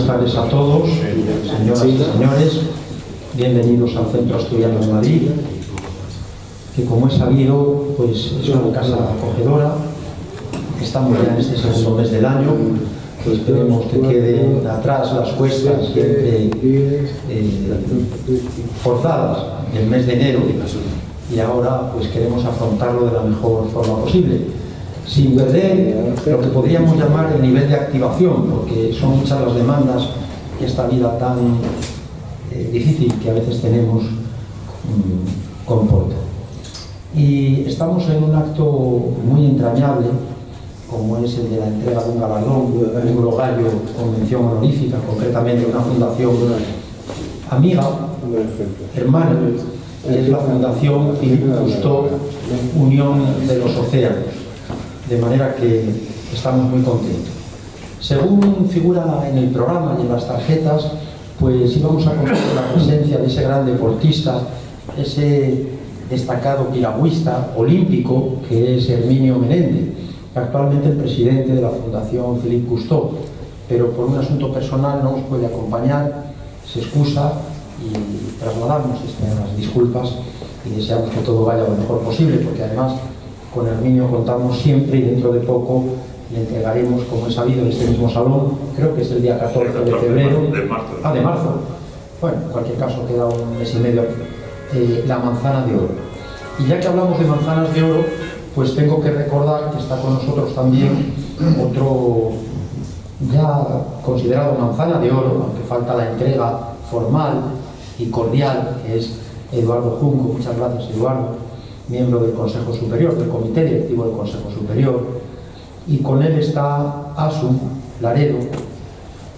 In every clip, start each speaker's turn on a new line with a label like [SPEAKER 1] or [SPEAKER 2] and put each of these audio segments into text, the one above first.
[SPEAKER 1] buenas tardes a todos, señoras y señores. Bienvenidos al Centro Asturiano de Madrid, que, como es sabido, pues es una casa acogedora. Estamos ya en este segundo mes del año, pues esperemos que queden atrás las cuestas siempre forzadas del mes de enero, y ahora pues queremos afrontarlo de la mejor forma posible, sin perder lo que podríamos llamar el nivel de activación, porque son muchas las demandas que esta vida tan difícil que a veces tenemos comporta. Y estamos en un acto muy entrañable, como es el de la entrega de un galardón, un Eurogallo con mención honorífica, concretamente una fundación amiga, hermana, que es la Fundación Philippe Cousteau Unión de los Océanos, de manera que estamos muy contentos. Según figura en el programa y en las tarjetas, pues íbamos a contar con la presencia de ese gran deportista, ese destacado piragüista olímpico que es Herminio Menéndez, actualmente el presidente de la Fundación Philippe Cousteau, pero por un asunto personal no nos puede acompañar, se excusa, y trasladamos estas disculpas y deseamos que todo vaya lo mejor posible, porque además con Herminio contamos siempre, y dentro de poco le entregaremos, como es sabido, en este mismo salón, creo que es el día 14 de febrero. De marzo. Bueno, en cualquier caso queda un mes y medio, la manzana de oro. Y ya que hablamos de manzanas de oro, pues tengo que recordar que está con nosotros también otro ya considerado manzana de oro, aunque falta la entrega formal y cordial, que es Eduardo Junco. Muchas gracias, Eduardo, miembro del Consejo Superior, del Comité Directivo del Consejo Superior. Y con él está Asun Laredo,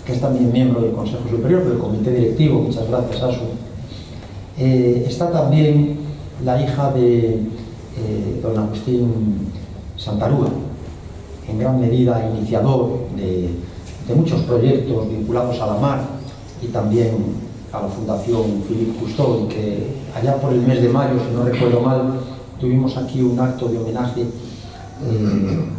[SPEAKER 1] que es también miembro del Consejo Superior, del Comité Directivo. Muchas gracias, Asun. Está también la hija de don Agustín Santarúa, en gran medida iniciador de muchos proyectos vinculados a la mar y también a la Fundación Philippe Cousteau, y que allá por el mes de mayo, si no recuerdo mal, tuvimos aquí un acto de homenaje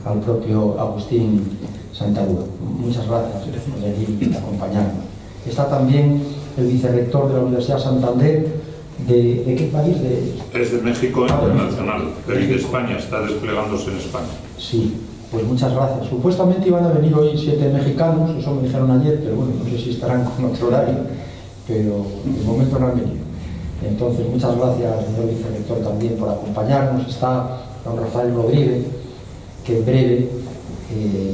[SPEAKER 1] al propio Agustín Santarúa. Muchas gracias por venir y acompañarnos. Está también el vicerrector de la Universidad Santander. ¿De qué país?
[SPEAKER 2] Es de México Internacional, pero de España, está desplegándose en España.
[SPEAKER 1] Sí, pues muchas gracias. Supuestamente iban a venir hoy 7 mexicanos, eso me dijeron ayer, pero bueno, no sé si estarán con otro horario, pero de momento no han venido. Entonces, muchas gracias, señor vicerrector, también por acompañarnos. Está don Rafael Rodríguez, que en breve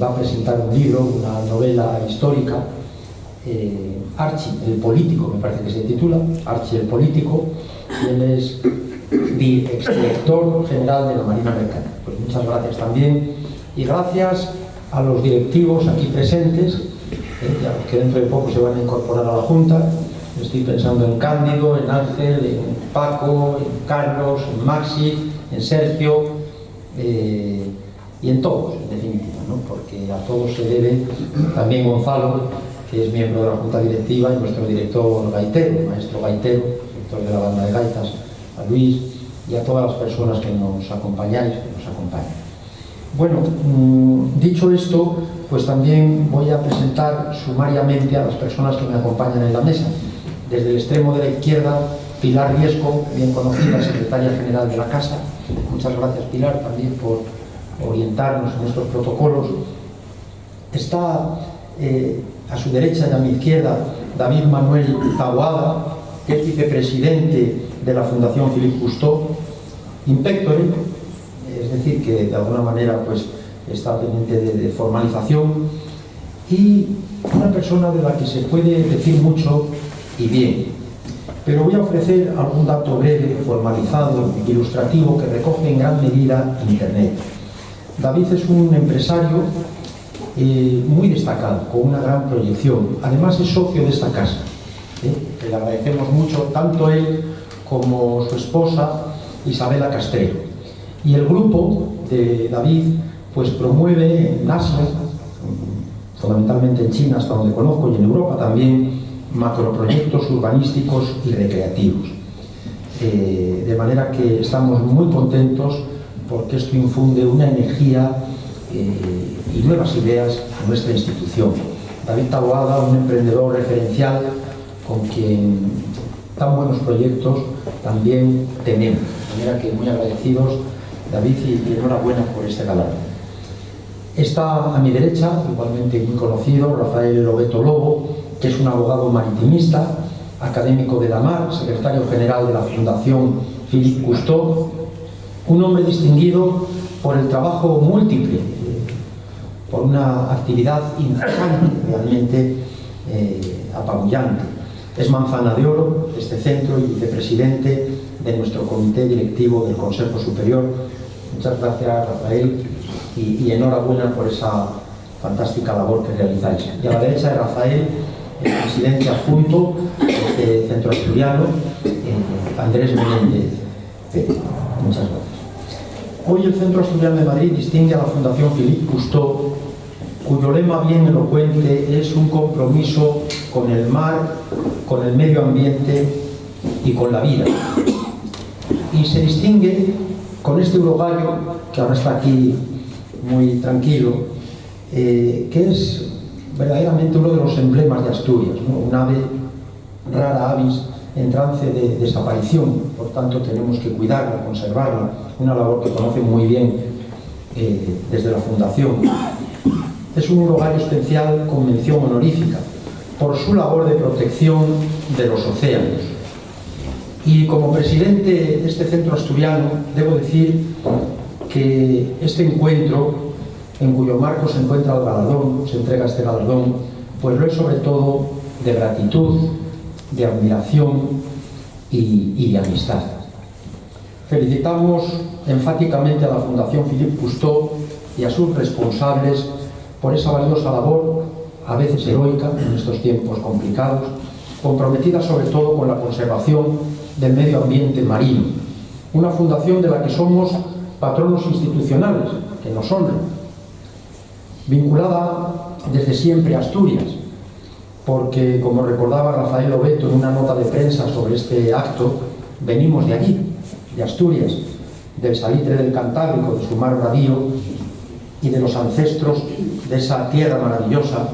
[SPEAKER 1] va a presentar un libro, una novela histórica, Archi, el político, me parece que se titula, Archi, el político, y él es exdirector general de la Marina Mercante. Pues muchas gracias también, y gracias a los directivos aquí presentes, a los que dentro de poco se van a incorporar a la Junta. Estoy pensando en Cándido, en Ángel, en Paco, en Carlos, en Maxi, en Sergio, y en todos, en definitiva, ¿no? Porque a todos se debe, también Gonzalo, que es miembro de la Junta Directiva, y nuestro director gaitero, el maestro gaitero, director de la banda de gaitas, a Luis, y a todas las personas que nos acompañáis, que nos acompañan. Bueno, dicho esto, pues también voy a presentar sumariamente a las personas que me acompañan en la mesa. Desde el extremo de la izquierda, Pilar Riesco, bien conocida, secretaria general de la Casa. Muchas gracias, Pilar, también por orientarnos en estos protocolos. Está a su derecha y a mi izquierda David Manuel Taboada, que es vicepresidente de la Fundación Philippe Cousteau, inspector, es decir, que de alguna manera pues está pendiente de formalización, y una persona de la que se puede decir mucho y bien, pero voy a ofrecer algún dato breve, formalizado, ilustrativo, que recoge en gran medida Internet. David es un empresario muy destacado, con una gran proyección. Además es socio de esta casa, que le agradecemos mucho, tanto él como su esposa Isabela Castrero. Y el grupo de David pues promueve en Asia, fundamentalmente en China, hasta donde conozco, y en Europa también, macroproyectos urbanísticos y recreativos. De manera que estamos muy contentos, porque esto infunde una energía y nuevas ideas en nuestra institución. David Taboada, un emprendedor referencial con quien tan buenos proyectos también tenemos. De manera que muy agradecidos, David, y enhorabuena por este galardón. Está a mi derecha, igualmente muy conocido, Rafael Lobeto Lobo, que es un abogado maritimista, académico de la Mar, secretario general de la Fundación Philippe Cousteau, un hombre distinguido por el trabajo múltiple, por una actividad incesante, realmente apabullante. Es manzana de oro de este centro y vicepresidente de nuestro comité directivo del Consejo Superior. Muchas gracias, Rafael, y enhorabuena por esa fantástica labor que realizáis. Y a la derecha de Rafael, el presidente adjunto de este centro asturiano, Andrés Menéndez Pérez. Muchas gracias. Hoy el Centro Asturiano de Madrid distingue a la Fundación Philippe Cousteau, cuyo lema bien elocuente es un compromiso con el mar, con el medio ambiente y con la vida. Y se distingue con este urogallo, que ahora está aquí muy tranquilo, que es verdaderamente uno de los emblemas de Asturias, ¿no? Un ave rara avis en trance de desaparición, por tanto tenemos que cuidarla, conservarla, una labor que conocen muy bien desde la Fundación. Es un urogallo especial con mención honorífica por su labor de protección de los océanos. Y como presidente de este centro asturiano, debo decir que este encuentro, en cuyo marco se encuentra el galardón, se entrega este galardón, pues lo es sobre todo de gratitud, de admiración y de amistad. Felicitamos enfáticamente a la Fundación Philippe Cousteau y a sus responsables por esa valiosa labor, a veces heroica en estos tiempos complicados, comprometida sobre todo con la conservación del medio ambiente marino. Una fundación de la que somos patronos institucionales, que nos honran, vinculada desde siempre a Asturias, porque, como recordaba Rafael Lobeto en una nota de prensa sobre este acto, venimos de allí, de Asturias, del salitre del Cantábrico, de su mar bravío y de los ancestros de esa tierra maravillosa,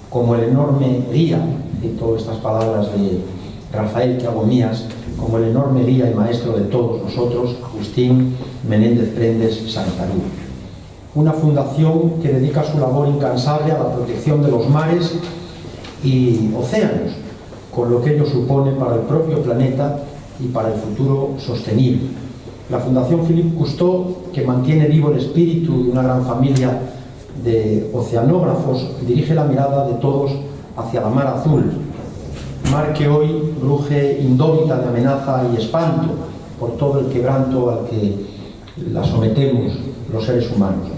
[SPEAKER 1] como el enorme guía, y todas estas palabras de Rafael que hago mías, como el enorme guía y maestro de todos nosotros, Agustín Menéndez Prendes Santarú. Una fundación que dedica su labor incansable a la protección de los mares y océanos, con lo que ello supone para el propio planeta y para el futuro sostenible. La Fundación Philippe Cousteau, que mantiene vivo el espíritu de una gran familia de oceanógrafos, dirige la mirada de todos hacia la mar azul, mar que hoy ruge indómita de amenaza y espanto por todo el quebranto al que la sometemos los seres humanos.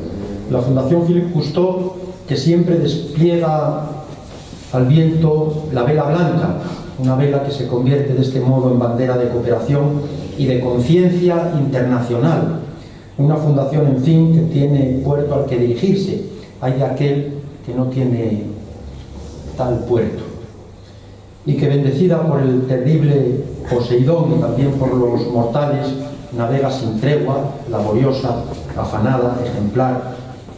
[SPEAKER 1] La Fundación Philippe Cousteau, que siempre despliega al viento la vela blanca, una vela que se convierte de este modo en bandera de cooperación y de conciencia internacional. Una fundación, en fin, que tiene puerto al que dirigirse. Hay de aquel que no tiene tal puerto. Y que, bendecida por el terrible Poseidón y también por los mortales, navega sin tregua, laboriosa, afanada, ejemplar,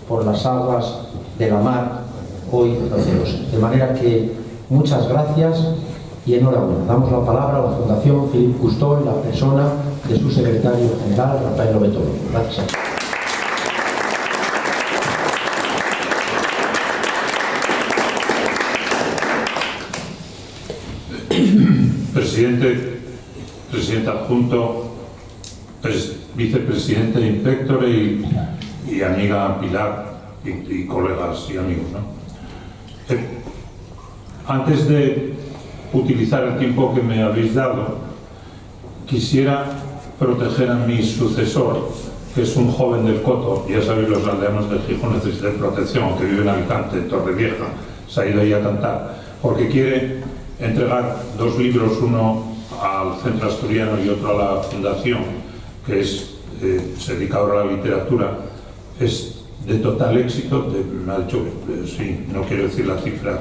[SPEAKER 1] por las aguas de la mar, hoy procelosa. De manera que muchas gracias y enhorabuena. Damos la palabra a la Fundación Philippe Cousteau en la persona de su secretario general, Rafael Lobeto. Gracias.
[SPEAKER 2] Presidente adjunto, vicepresidente de Inspectore y amiga Pilar y colegas y amigos, ¿no? Antes de utilizar el tiempo que me habéis dado, quisiera proteger a mi sucesor, que es un joven del Coto. Ya sabéis, los aldeanos de Gijón necesitan protección, que vive en Alicante, en Torrevieja, se ha ido ahí a cantar, porque quiere entregar 2 libros, uno al Centro Asturiano y otro a la Fundación, que se dedica ahora a la literatura. Es de total éxito, me ha dicho que sí, no quiero decir la cifra.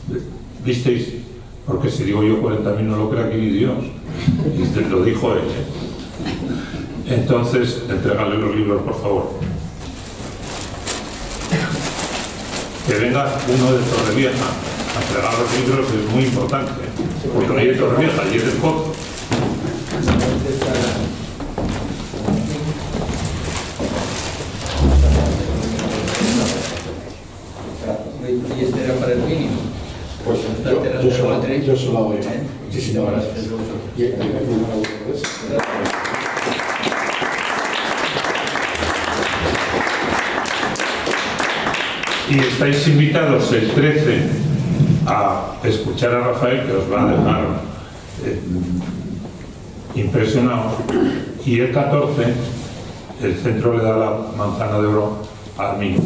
[SPEAKER 2] 40.000. ¿Visteis? Porque si digo yo 40.000 no lo crea aquí ni Dios. Y lo dijo él. Entonces, entregale los libros, por favor. que venga uno de Torrevieja a entregar los libros es muy importante, porque no hay de Torrevieja, y es del Pozo.
[SPEAKER 3] ¿Y este era para el mínimo?
[SPEAKER 4] Pues yo se lo hago. Muchísimas gracias.
[SPEAKER 2] Y estáis invitados el 13 a escuchar a Rafael, que os va a dejar impresionados, y el 14 el centro le da la manzana de oro a Arminio.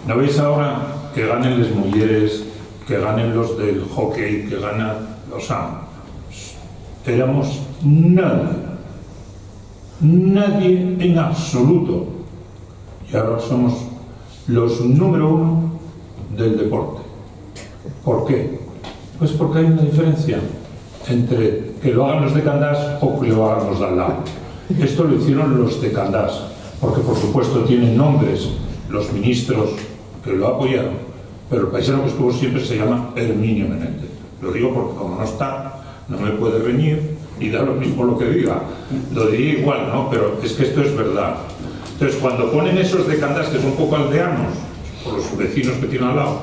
[SPEAKER 2] ¿No veis ahora que ganen las mujeres, que ganen los del hockey, que ganan, o sea, éramos nadie en absoluto, y ahora somos los número uno del deporte? ¿Por qué? Pues porque hay una diferencia entre que lo hagan los de Candás o que lo hagan los de al lado. Esto lo hicieron los de Candás, porque por supuesto tienen nombres los ministros que lo apoyaron, pero el paisano que estuvo siempre se llama Herminio Menéndez. Lo digo porque como no está, no me puede reñir y da lo mismo lo que diga. Lo diría igual, ¿no? Pero es que esto es verdad. Entonces, cuando ponen esos de Candás, que son un poco aldeanos, por los vecinos que tienen al lado,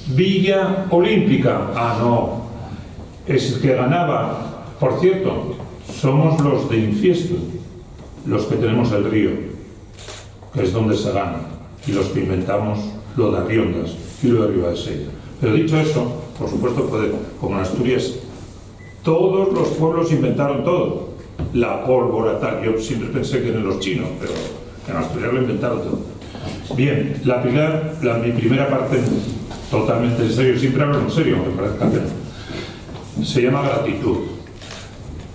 [SPEAKER 2] Villa Olímpica, ah, no, es el que ganaba. Por cierto, somos los de Infiesto, los que tenemos el río, que es donde se gana, y los que inventamos lo de Arriondas y lo de Ribadesella. Pero dicho eso, por supuesto, como en Asturias, todos los pueblos inventaron todo. La pólvora, tal, yo siempre pensé que eran los chinos, pero en Asturias lo inventaron todo. Bien, mi primera parte, totalmente en serio, siempre hablo en serio, me parece que se llama gratitud.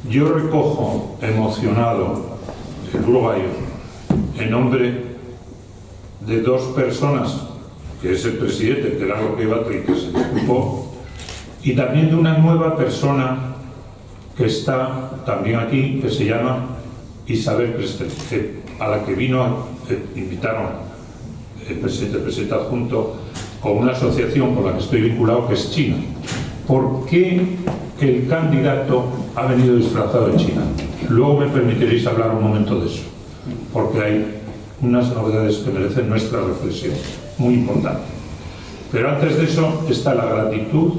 [SPEAKER 2] Yo recojo emocionado el uruguayo en nombre de dos personas, que es el presidente, que era lo que iba a traer, que se disculpó, y también de una nueva persona que está también aquí, que se llama Isabel Prestel, a la que invitaron el presidente adjunto, con una asociación con la que estoy vinculado, que es China. ¿Por qué el candidato ha venido disfrazado de China? Luego me permitiréis hablar un momento de eso, porque hay unas novedades que merecen nuestra reflexión, muy importante. Pero antes de eso está la gratitud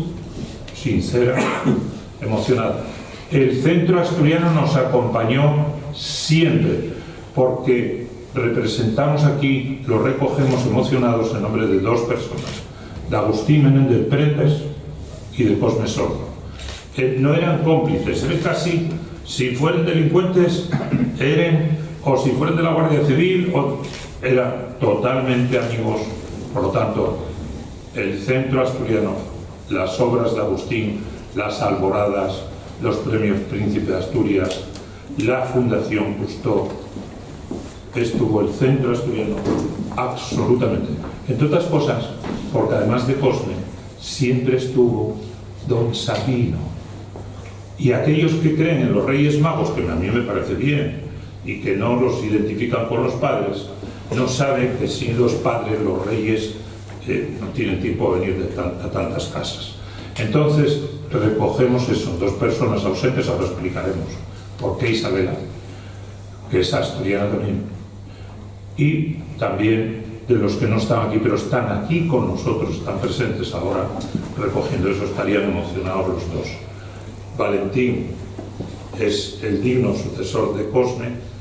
[SPEAKER 2] sincera, emocionada. El centro asturiano nos acompañó siempre, porque representamos aquí, lo recogemos emocionados en nombre de dos personas, de Agustín Menéndez Pérez y de Cosme Sordo. No eran cómplices, eran casi, si fueran delincuentes, o si fueran de la Guardia Civil, eran totalmente amigos. Por lo tanto, el centro asturiano, las obras de Agustín, las alboradas, los premios Príncipe de Asturias, la Fundación Cousteau, estuvo el centro asturiano absolutamente. Entre otras cosas, porque además de Cosme, siempre estuvo don Sabino. Y aquellos que creen en los Reyes Magos, que a mí me parece bien, y que no los identifican con los padres, no saben que sin los padres los reyes no tienen tiempo de venir a tantas casas. Entonces recogemos eso, dos personas ausentes, ahora explicaremos por qué Isabela, que es asturiana también, y también de los que no están aquí, pero están aquí con nosotros, están presentes ahora recogiendo eso, estarían emocionados los dos. Valentín es el digno sucesor de Cosme,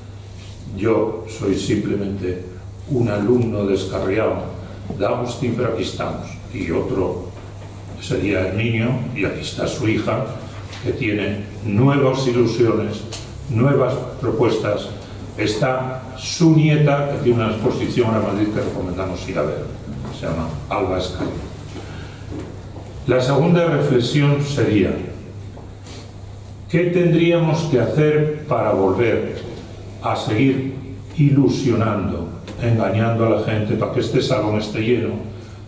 [SPEAKER 2] yo soy simplemente un alumno descarriado de Agustín, pero aquí estamos, y otro sería Herminio, y aquí está su hija, que tiene nuevas ilusiones, nuevas propuestas. Está su nieta, que tiene una exposición a Madrid que recomendamos ir a ver, se llama Alba Escalera. La segunda reflexión sería: ¿qué tendríamos que hacer para volver a seguir ilusionando, engañando a la gente, para que este salón esté lleno,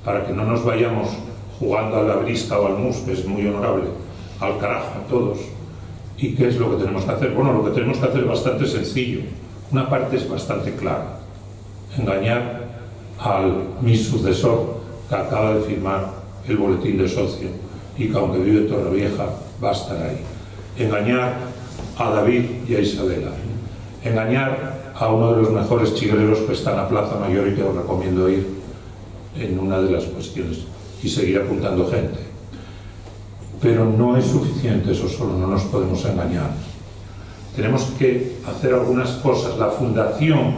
[SPEAKER 2] para que no nos vayamos jugando a la brisca o al mus, que es muy honorable, al carajo a todos? ¿Y qué es lo que tenemos que hacer? Bueno, lo que tenemos que hacer es bastante sencillo. Una parte es bastante clara: engañar a mi sucesor, que acaba de firmar el boletín de socio y que aunque vive en Torrevieja va a estar ahí. Engañar a David y a Isabela. Engañar a uno de los mejores chigreros que está en la Plaza Mayor y que os recomiendo ir en una de las cuestiones y seguir apuntando gente. Pero no es suficiente eso solo, no nos podemos engañar. Tenemos que hacer algunas cosas. La fundación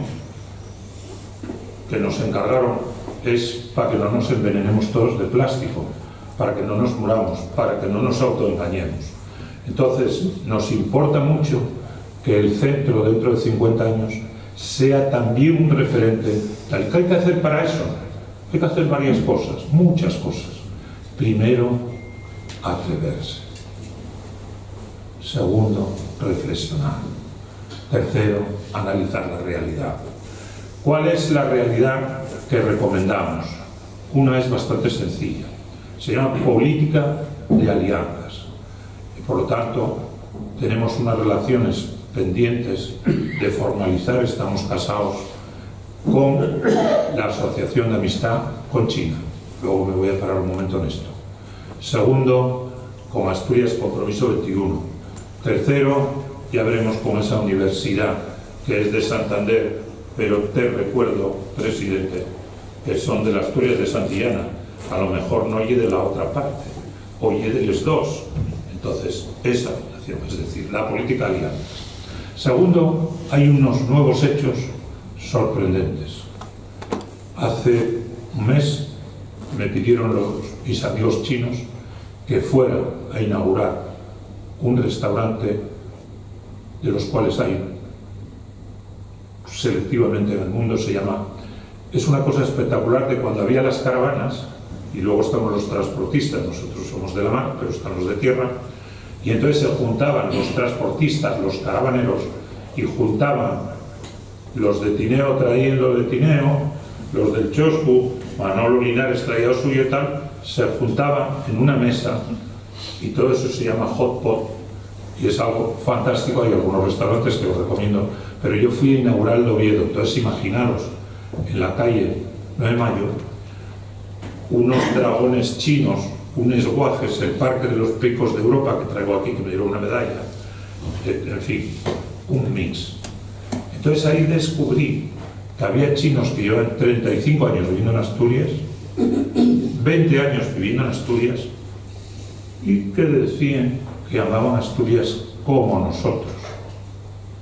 [SPEAKER 2] que nos encargaron es para que no nos envenenemos todos de plástico, para que no nos muramos, para que no nos autoengañemos. Entonces, nos importa mucho que el centro dentro de 50 años sea también un referente. ¿Qué hay que hacer para eso? Hay que hacer varias cosas, muchas cosas. Primero, atreverse. Segundo, reflexionar. Tercero, analizar la realidad. ¿Cuál es la realidad que recomendamos? Una es bastante sencilla. Se llama política de alianzas. Y por lo tanto, tenemos unas relaciones pendientes de formalizar, estamos casados con la Asociación de Amistad con China. Luego me voy a parar un momento en esto. Segundo, con Asturias Compromiso 21. Tercero, ya veremos con esa universidad que es de Santander, pero te recuerdo, presidente, que son de las Asturias de Santillana. A lo mejor no oye de la otra parte, oye de los dos. Entonces, esa fundación, es decir, la política de alianzas. Segundo, hay unos nuevos hechos sorprendentes. Hace un mes me pidieron mis amigos chinos que fuera a inaugurar un restaurante de los cuales hay selectivamente en el mundo. Se llama, es una cosa espectacular de cuando había las caravanas, y luego estamos los transportistas, nosotros somos de la mar, pero están los de tierra, y entonces se juntaban los transportistas, los caravaneros, y juntaban los de Tineo, traían los de Tineo, los del Choscu, Manolo Linares traía lo suyo y tal, se juntaban en una mesa, y todo eso se llama hot pot, y es algo fantástico. Hay algunos restaurantes que os recomiendo, pero yo fui a inaugurar el de Oviedo. Entonces imaginaros, en la calle 9 de Mayo, unos dragones chinos, unos guajes, el Parque de los Picos de Europa, que traigo aquí, que me dieron una medalla, en fin, un mix. Entonces ahí descubrí que había chinos que llevan 35 años viviendo en Asturias, 20 años viviendo en Asturias, y que decían que amaban Asturias como nosotros.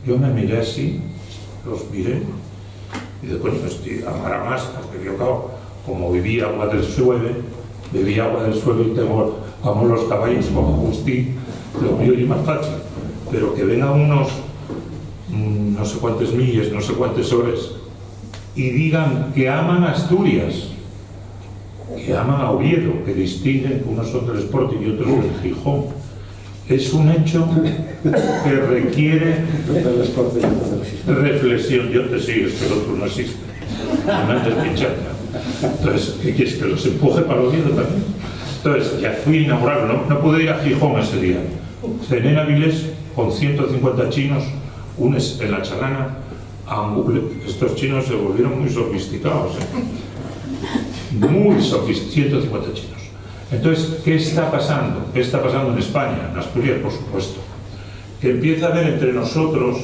[SPEAKER 2] Yo me miré así, los miré, y después amará más, porque yo, claro, como viví agua del suelo, bebí agua del suelo y tengo, amo los caballos como Agustín, lo mío es más fácil. Pero que vengan unos no sé cuántas millas, no sé cuántas horas, y digan que aman Asturias, que aman a Oviedo, que distinguen que unos son del Sporting y otros del Gijón, es un hecho que requiere reflexión. Yo te sigo, es que el otro no existe, no me andes pinchando. Entonces, ¿qué quieres? ¿Que los empuje para Oviedo también? Entonces, ya fui a inaugurarlo, no pude ir a Gijón ese día. Cené en Avilés con 150 chinos, unes en la Chalana. Estos chinos se volvieron muy sofisticados, muy sofisticados, 150 chinos. Entonces, ¿qué está pasando? ¿Qué está pasando en España? En Asturias, por supuesto. Que empieza a haber entre nosotros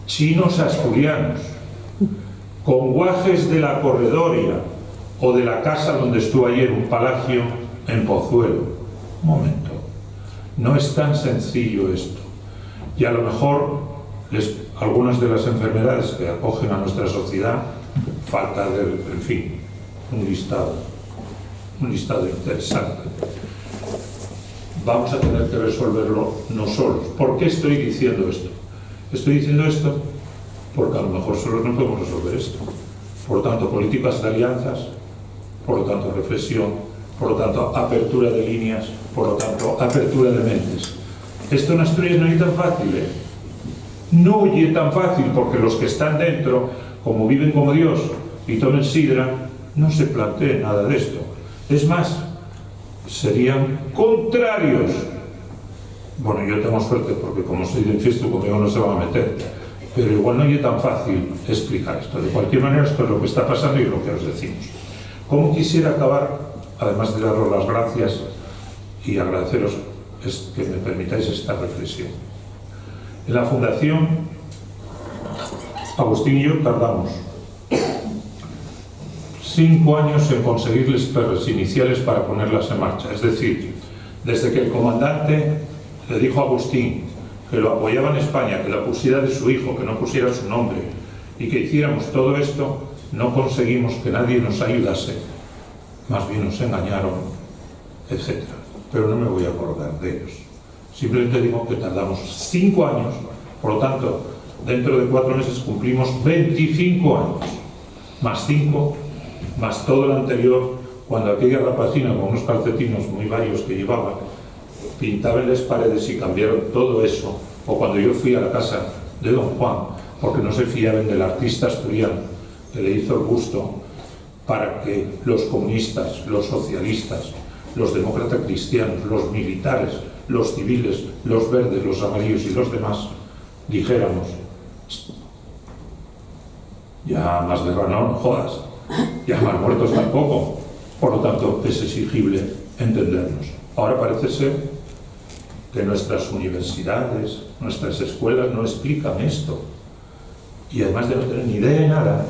[SPEAKER 2] chinos asturianos, con guajes de la Corredoria o de la casa donde estuvo ayer, un palacio en Pozuelo. Un momento, no es tan sencillo esto. Y a lo mejor algunas de las enfermedades que acogen a nuestra sociedad, falta de, en fin, un listado interesante. Vamos a tener que resolverlo no solos. ¿Por qué estoy diciendo esto? Estoy diciendo esto porque a lo mejor solos no podemos resolver esto. Por lo tanto, políticas de alianzas, por lo tanto, reflexión, por lo tanto, apertura de líneas, por lo tanto, apertura de mentes. Esto en Asturias no es tan fácil, ¿eh? No es tan fácil, porque los que están dentro, como viven como Dios y tomen sidra, no se planteen nada de esto. Es más, serían contrarios. Bueno, yo tengo suerte porque como soy de infiesto, conmigo no se van a meter, pero igual no es tan fácil explicar esto. De cualquier manera, esto es lo que está pasando y lo que os decimos. ¿Cómo quisiera acabar, además de daros las gracias y agradeceros que me permitáis esta reflexión? En la Fundación, Agustín y yo tardamos 5 años en conseguir las perres iniciales para ponerlas en marcha. Es decir, desde que el comandante le dijo a Agustín que lo apoyaba en España, que la pusiera de su hijo, que no pusiera su nombre, y que hiciéramos todo esto, no conseguimos que nadie nos ayudase. Más bien nos engañaron, etc. Pero no me voy a acordar de ellos. Simplemente digo que tardamos 5 años, por lo tanto, dentro de 4 meses cumplimos 25 años, más 5, más todo lo anterior, cuando aquella rapacina con unos calcetines muy varios que llevaba, pintaba en las paredes y cambiaron todo eso, o cuando yo fui a la casa de don Juan, porque no se fiaban del artista asturiano que le hizo el gusto para que los comunistas, los socialistas, los demócratas cristianos, los militares, los civiles, los verdes, los amarillos y los demás dijéramos: ya más guerra no jodas, ya más muertos tampoco. Por lo tanto, es exigible entendernos. Ahora parece ser que nuestras universidades, nuestras escuelas no explican esto, y además de no tener ni idea de nada,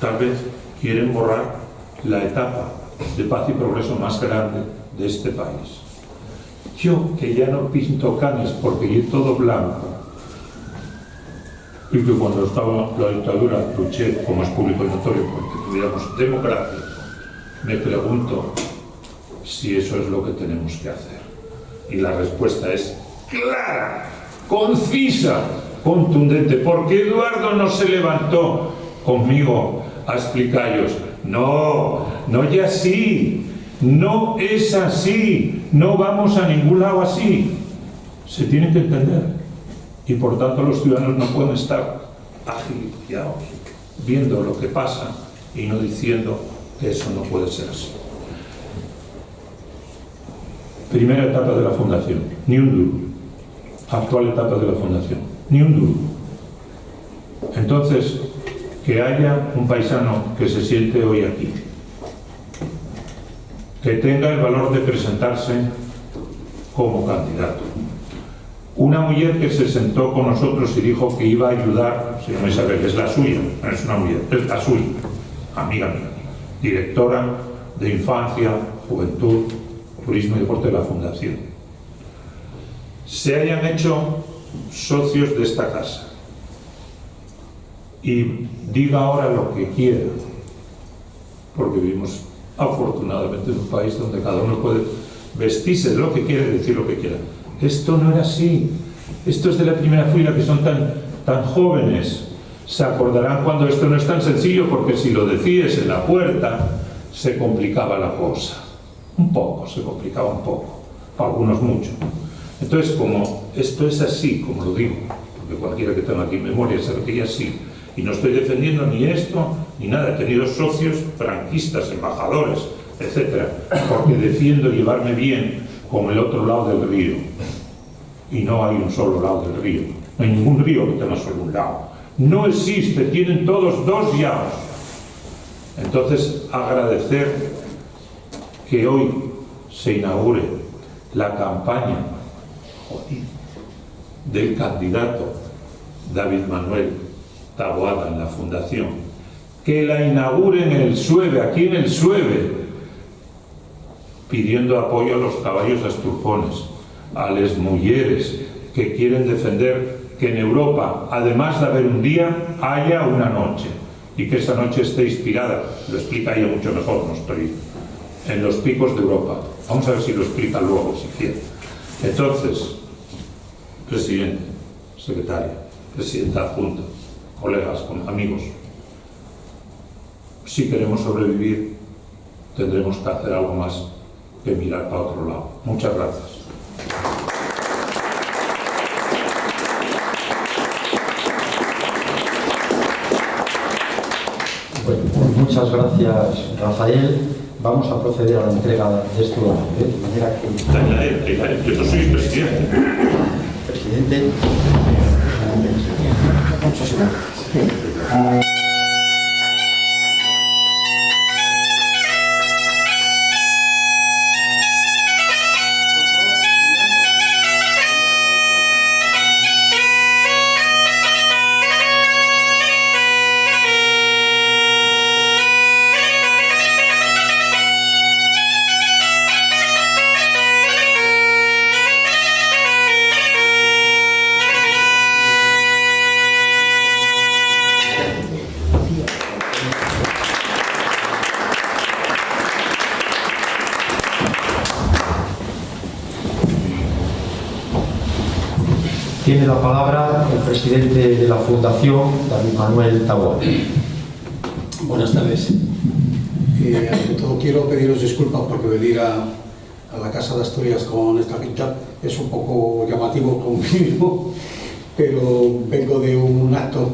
[SPEAKER 2] tal vez quieren borrar la etapa de paz y progreso más grande de este país. Yo, que ya no pinto canes porque yo todo blanco, y que cuando estaba la dictadura luché, como es público y notorio, porque tuviéramos democracia, me pregunto si eso es lo que tenemos que hacer. Y la respuesta es clara, concisa, contundente, porque Eduardo no se levantó conmigo a explicaros: no, no ya así, no es así, no vamos a ningún lado así. Se tiene que entender, y por tanto los ciudadanos no pueden estar agiliados viendo lo que pasa y no diciendo que eso no puede ser así. Primera etapa de la Fundación, ni un duro. Actual etapa de la Fundación, ni un duro. Entonces, que haya un paisano que se siente hoy aquí, que tenga el valor de presentarse como candidato. Una mujer que se sentó con nosotros y dijo que iba a ayudar, señor Isabel, es la suya, no es una mujer, es la suya, amiga mía, directora de Infancia, Juventud, Turismo y Deporte de la Fundación. Se hayan hecho socios de esta casa y diga ahora lo que quiera, porque vivimos afortunadamente en un país donde cada uno puede vestirse de lo que quiere y decir lo que quiera. Esto no era así. Esto es de la primera fila, que son tan jóvenes. Se acordarán cuando esto no es tan sencillo, porque si lo decías en la puerta se complicaba la cosa. Un poco, se complicaba un poco, para algunos mucho. Entonces, como esto es así, como lo digo, porque cualquiera que tenga aquí memoria sabe que es así, y no estoy defendiendo ni esto ni nada, he tenido socios franquistas, embajadores, etcétera, porque defiendo llevarme bien con el otro lado del río, y no hay un solo lado del río, no hay ningún río que tenga solo un lado, no existe, tienen todos 2 lados. Entonces, agradecer que hoy se inaugure la campaña del candidato David Manuel Taboada en la Fundación, que la inauguren en el Sueve, aquí en el Sueve, pidiendo apoyo a los caballos asturpones, a las mujeres que quieren defender que en Europa, además de haber un día, haya una noche, y que esa noche esté inspirada, lo explica ella mucho mejor, no estoy, en los picos de Europa. Vamos a ver si lo explica luego, si quiere. Entonces, presidente, secretaria, presidenta adjunta, colegas, amigos, si queremos sobrevivir, tendremos que hacer algo más que mirar para otro lado. Muchas gracias.
[SPEAKER 1] Bueno, muchas gracias, Rafael. Vamos a proceder a la entrega de este horario, de manera que...
[SPEAKER 2] Yo soy presidente.
[SPEAKER 1] Presidente. Muchas gracias. Tiene la palabra el presidente de la Fundación, David Manuel Taboada.
[SPEAKER 4] Buenas tardes. Ante todo quiero pediros disculpas porque venir a la Casa de Asturias con esta pinta es un poco llamativo conmigo, pero vengo de un acto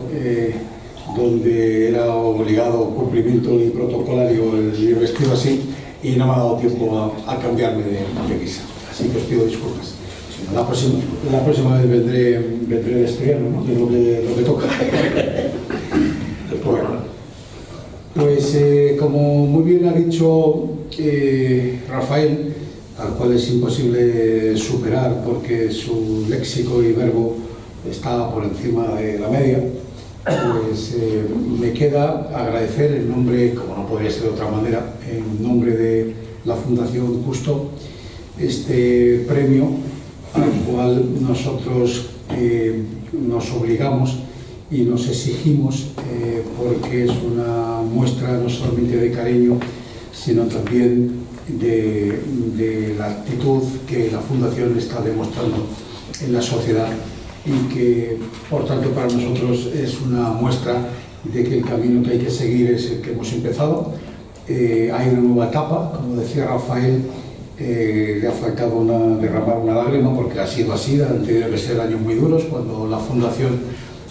[SPEAKER 4] donde era obligado cumplimiento y protocolario el ir vestido así y no me ha dado tiempo a cambiarme de guisa, así que os pido disculpas. La próxima vez vendré de asturiano, ¿no? Que es lo que toca. Bueno, pues como muy bien ha dicho Rafael, al cual es imposible superar porque su léxico y verbo está por encima de la media, pues me queda agradecer en nombre, como no podría ser de otra manera, en nombre de la Fundación Custo, este premio al cual nosotros nos obligamos y nos exigimos porque es una muestra no solamente de cariño, sino también de la actitud que la Fundación está demostrando en la sociedad y que, por tanto, para nosotros es una muestra de que el camino que hay que seguir es el que hemos empezado. Hay una nueva etapa, como decía Rafael, le ha faltado derramar una lágrima porque ha sido así, han tenido que ser años muy duros cuando la Fundación,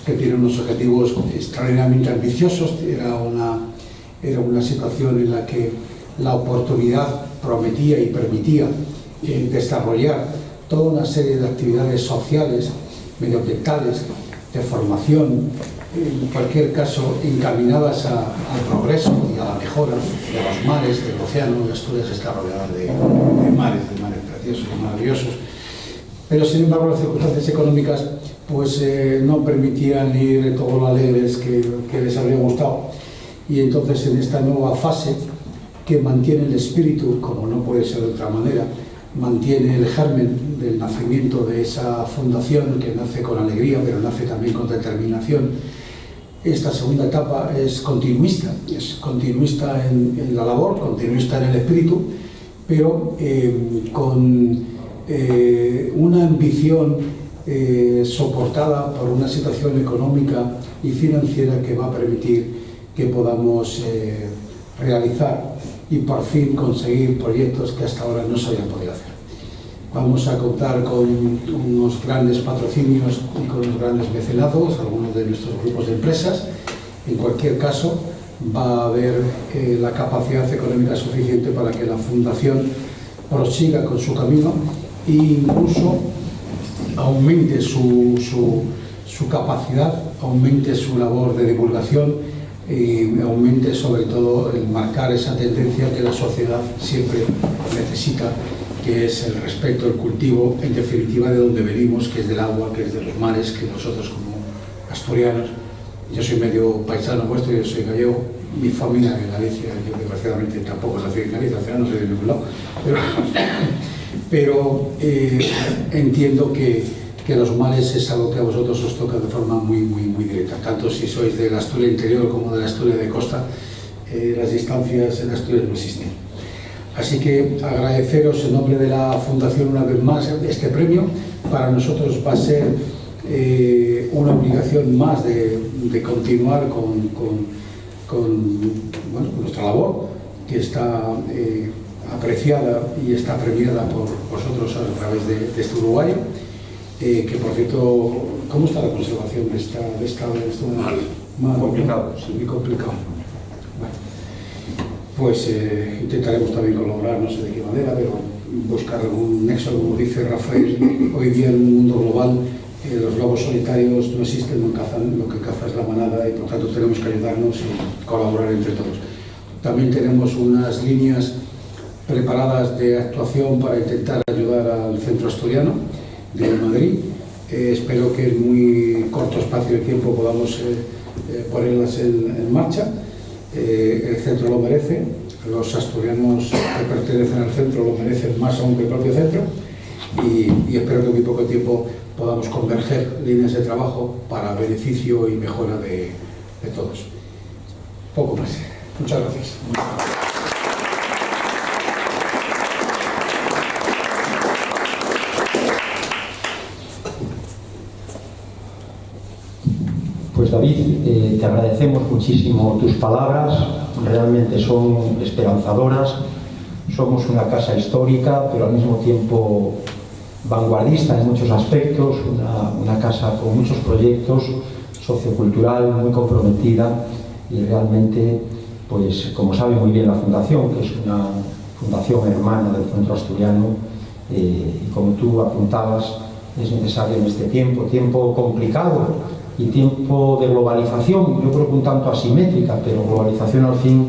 [SPEAKER 4] que tiene unos objetivos extraordinariamente ambiciosos, era una situación en la que la oportunidad prometía y permitía desarrollar toda una serie de actividades sociales, medioambientales, de formación, en cualquier caso encaminadas al progreso y a la mejora de los mares, del océano. Asturias está rodeada de mares preciosos y maravillosos, pero sin embargo las circunstancias económicas pues no permitían ir todo lo alegres que les habría gustado, y entonces en esta nueva fase que mantiene el espíritu, como no puede ser de otra manera, mantiene el germen del nacimiento de esa fundación que nace con alegría pero nace también con determinación. Esta segunda etapa es continuista en la labor, continuista en el espíritu, pero con una ambición soportada por una situación económica y financiera que va a permitir que podamos realizar y por fin conseguir proyectos que hasta ahora no se habían podido hacer. Vamos a contar con unos grandes patrocinios y con unos grandes mecenazgos, algunos de nuestros grupos de empresas. En cualquier caso, va a haber la capacidad económica suficiente para que la Fundación prosiga con su camino e incluso aumente su capacidad, aumente su labor de divulgación y aumente sobre todo el marcar esa tendencia que la sociedad siempre necesita, que es el respeto, el cultivo, en definitiva de donde venimos, que es del agua, que es de los mares, que nosotros como asturianos, yo soy medio paisano vuestro, yo soy gallego, mi familia de Galicia, yo desgraciadamente tampoco nací en Galicia, al final no soy de ningún lado, pero entiendo que los mares es algo que a vosotros os toca de forma muy directa, tanto si sois de la Asturias interior como de la Asturias de costa. Las distancias en Asturias no existen. Así que agradeceros en nombre de la Fundación una vez más este premio. Para nosotros va a ser una obligación más de continuar con nuestra labor, que está apreciada y está premiada por vosotros a través de este uruguayo. Que por cierto, ¿cómo está la conservación de esta
[SPEAKER 2] Mal, complicado.
[SPEAKER 4] Sí, muy complicado. Bueno, pues intentaremos también colaborar, no sé de qué manera, pero buscar algún nexo, como dice Rafael. Hoy día en un mundo global los lobos solitarios no existen, no cazan, lo que caza es la manada y por tanto tenemos que ayudarnos y colaborar entre todos. También tenemos unas líneas preparadas de actuación para intentar ayudar al centro asturiano de Madrid. Espero que en muy corto espacio de tiempo podamos ponerlas en marcha. El centro lo merece, los asturianos que pertenecen al centro lo merecen más aún que el propio centro, y espero que en muy poco tiempo podamos converger líneas de trabajo para beneficio y mejora de todos. Poco más. Muchas gracias.
[SPEAKER 1] Pues David, te agradecemos muchísimo tus palabras, realmente son esperanzadoras. Somos una casa histórica, pero al mismo tiempo vanguardista en muchos aspectos, una casa con muchos proyectos, sociocultural, muy comprometida, y realmente, pues como sabe muy bien la Fundación, que es una fundación hermana del Centro Asturiano, y como tú apuntabas, es necesario en este tiempo complicado y tiempo de globalización, yo creo que un tanto asimétrica, pero globalización al fin,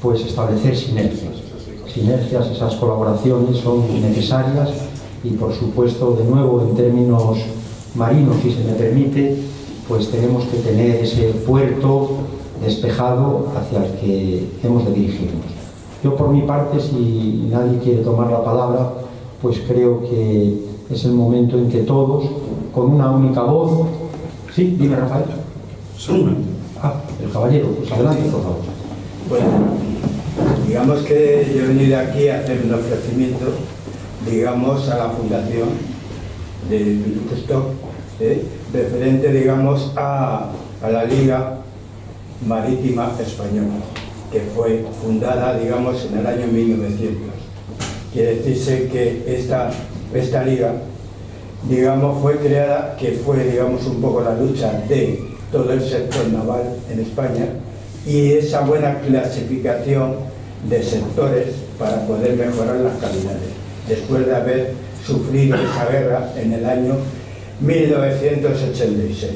[SPEAKER 1] pues establecer sinergias, esas colaboraciones son necesarias, y por supuesto, de nuevo, en términos marinos, si se me permite, pues tenemos que tener ese puerto despejado hacia el que hemos de dirigirnos. Yo, por mi parte, si nadie quiere tomar la palabra, pues creo que es el momento en que todos, con una única voz... Sí, dime, Rafael. El caballero, pues adelante, por favor.
[SPEAKER 5] Bueno, digamos que yo he venido aquí a hacer un ofrecimiento, digamos, a la Fundación de Bildustock, referente, digamos, a la Liga Marítima Española, que fue fundada, digamos, en el año 1900. Quiere decirse que esta liga, digamos, fue creada, que fue, digamos, un poco la lucha de todo el sector naval en España, y esa buena clasificación de sectores para poder mejorar las calidades, después de haber sufrido esa guerra en el año 1986.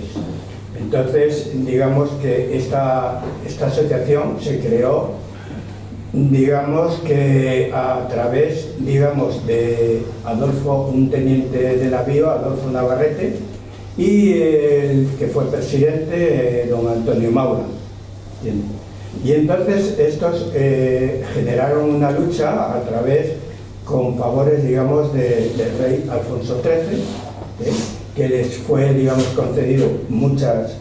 [SPEAKER 5] Entonces, digamos que esta asociación se creó, digamos que a través, digamos, de Adolfo, un teniente de navío, Adolfo Navarrete, y el que fue presidente, don Antonio Maura. Y entonces estos generaron una lucha a través, con favores, digamos, del rey Alfonso XIII, que les fue, digamos, concedido muchas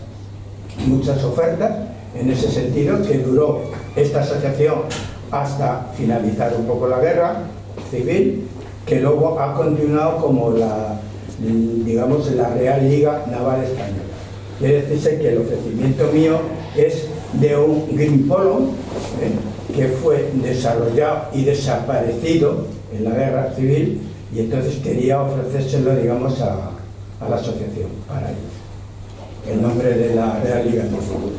[SPEAKER 5] ofertas en ese sentido, que duró esta asociación hasta finalizar un poco la guerra civil, que luego ha continuado como digamos, la Real Liga Naval Española. Quiere decirse que el ofrecimiento mío es de un Green Polo que fue desarrollado y desaparecido en la guerra civil, y entonces quería ofrecérselo, digamos, a la asociación para ellos, en nombre de la Real Liga Naval.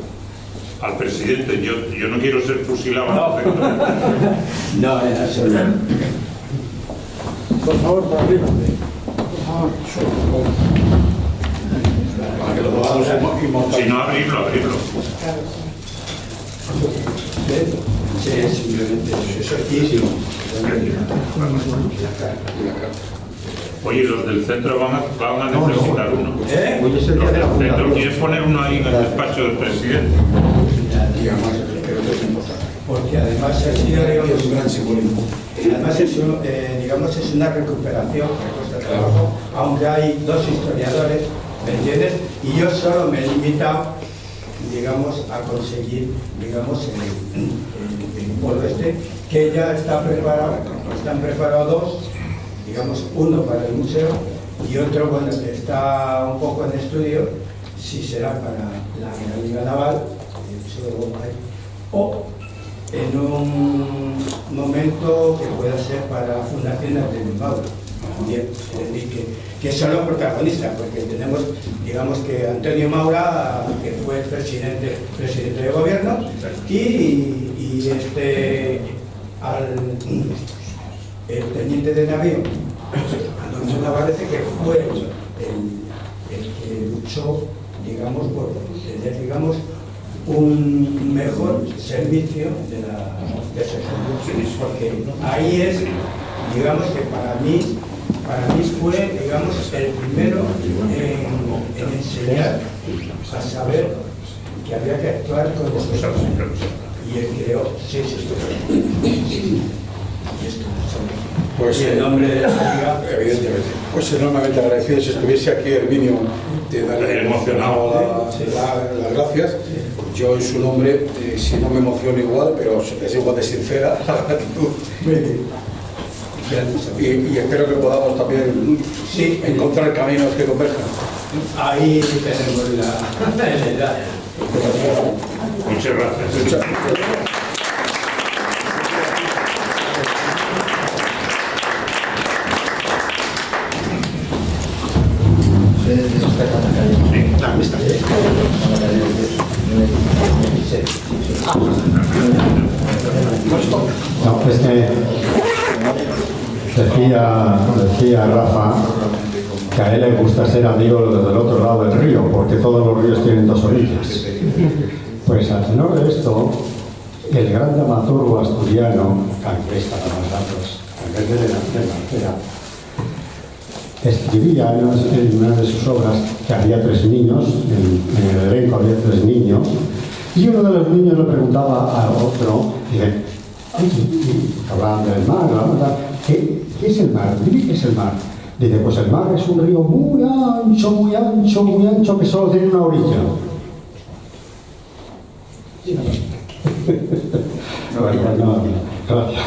[SPEAKER 2] Al presidente, yo no quiero ser fusilado.
[SPEAKER 5] No, en absoluto.
[SPEAKER 4] Por favor, para arriba. Por favor, para que lo podamos montar.
[SPEAKER 2] Si no, abrirlo.
[SPEAKER 5] Sí, simplemente eso es.
[SPEAKER 2] Oye, los del centro van a necesitar uno.
[SPEAKER 1] Hoy es el día de la
[SPEAKER 2] Del centro,
[SPEAKER 1] Fundación.
[SPEAKER 2] ¿quieres poner uno ahí en el despacho del presidente?
[SPEAKER 5] Porque además ha sido, digamos, un gran simbolismo. Además es, digamos, es una recuperación que cuesta trabajo, aunque hay dos historiadores, ¿me entiendes? Y yo solo me he limitado, digamos, a conseguir, digamos, el polo que ya está preparado. Están preparados dos, digamos, uno para el museo y otro, bueno, que está un poco en estudio, si será para la Liga Naval, o en un momento que pueda ser para fundaciones de Bilbao. Bien, es decir, que son los protagonistas, porque tenemos, digamos, que Antonio Maura, que fue presidente de gobierno, y el teniente de navío, Antonio Navarrete, que fue el que luchó, digamos, por tener, digamos, un mejor servicio de servicio, porque ahí es, digamos, que para mí fue, digamos, el primero en enseñar a saber que había que actuar con respeto. Y él creó, sí. Y esto,
[SPEAKER 4] pues,
[SPEAKER 5] y el nombre de la liga,
[SPEAKER 4] evidentemente. Pues enormemente agradecido. Si estuviese aquí Herminio, te daría
[SPEAKER 2] emocionado
[SPEAKER 4] las gracias. Yo en su nombre, si no me emociono igual, pero es igual de sincera la gratitud. Y espero que podamos también encontrar caminos que converjan.
[SPEAKER 5] ahí tenemos la edad.
[SPEAKER 2] Muchas gracias.
[SPEAKER 6] No, es que decía Rafa que a él le gusta ser amigo desde el otro lado del río, porque todos los ríos tienen dos orillas. Pues a tenor de esto, el gran dramaturgo asturiano, Canquesta de la escribía en una de sus obras que había 3 niños, en el elenco había 3 niños, y uno de los niños le preguntaba al otro, dice, hablaban del mar, ¿qué es el mar? Dime qué es el mar. Dice, pues el mar es un río muy ancho, muy ancho, muy ancho, que solo tiene una orilla. Gracias.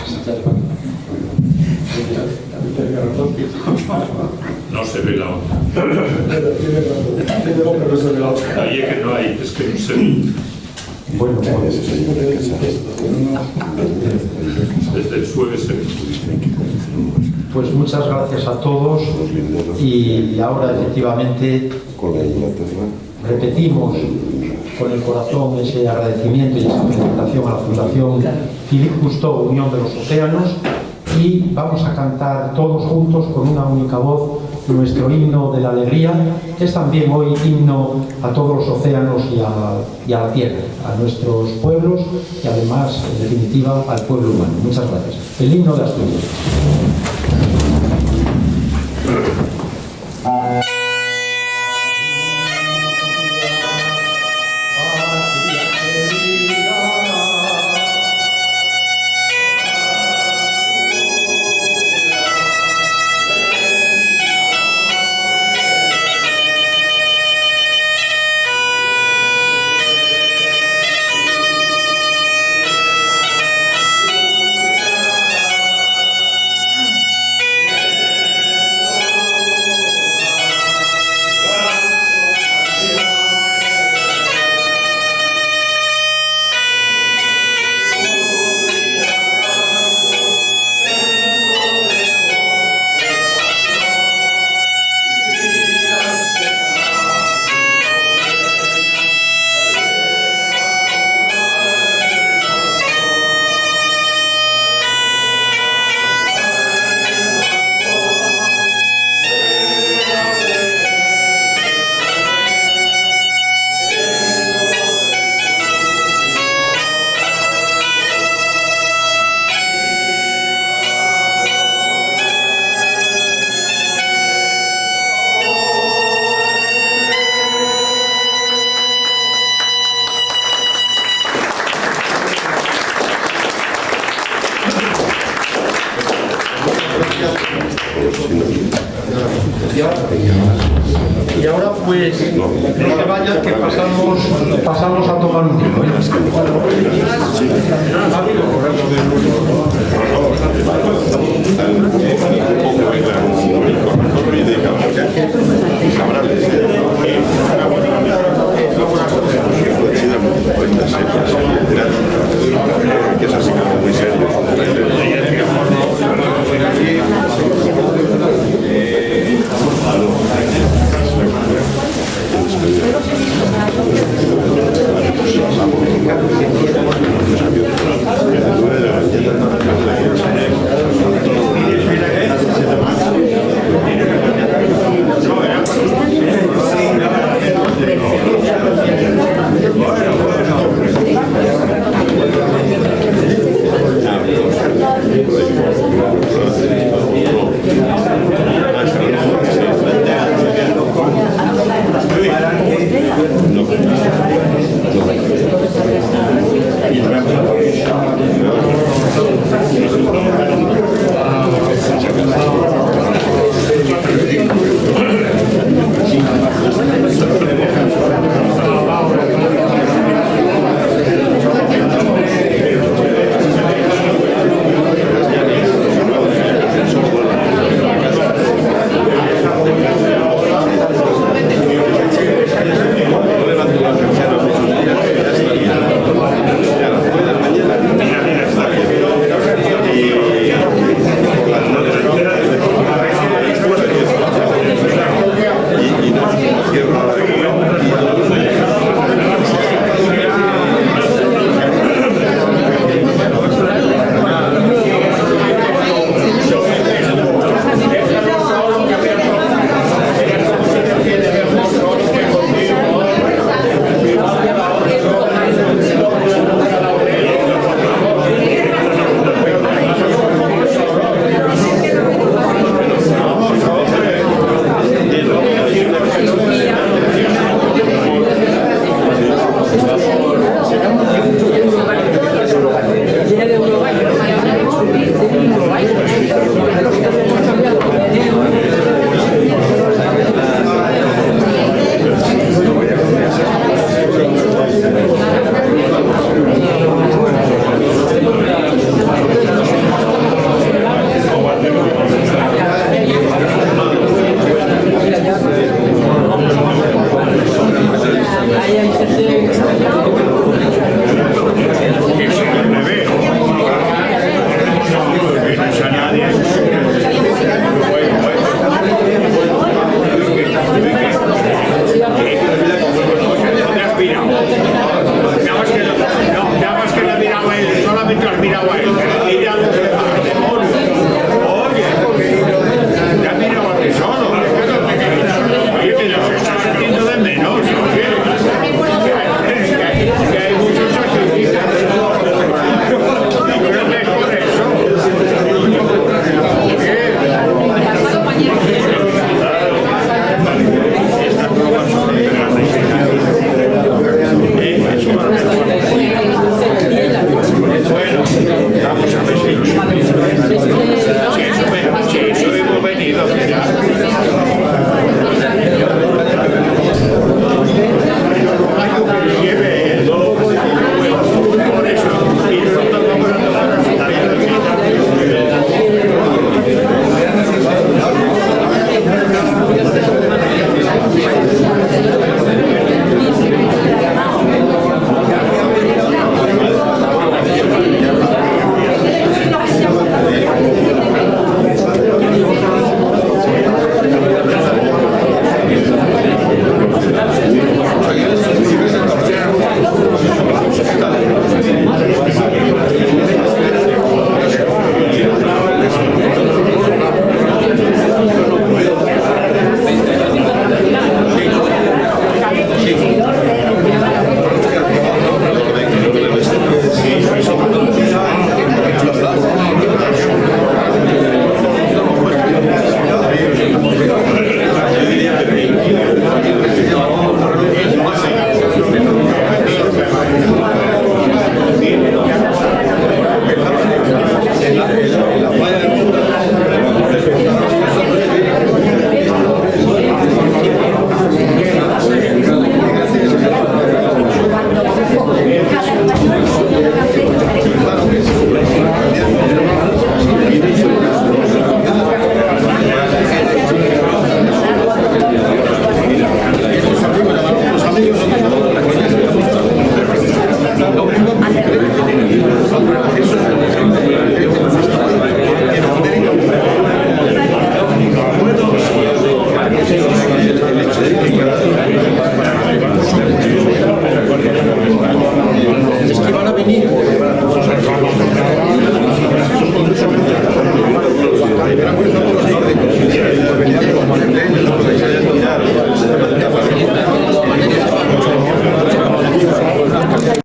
[SPEAKER 2] No se ve la otra. Ahí es que no hay, es que no se ve.
[SPEAKER 6] Bueno,
[SPEAKER 2] Desde el suelo se ve.
[SPEAKER 1] Pues muchas gracias a todos y ahora efectivamente repetimos con el corazón ese agradecimiento y esa felicitación a la Fundación Philippe Cousteau, Unión de los Océanos, y vamos a cantar todos juntos con una única voz nuestro himno de la alegría, que es también hoy himno a todos los océanos y a la tierra, a nuestros pueblos y además, en definitiva, al pueblo humano. Muchas gracias. El himno de Asturias. Y ahora pues no se vayan, que pasamos a tomar un vino.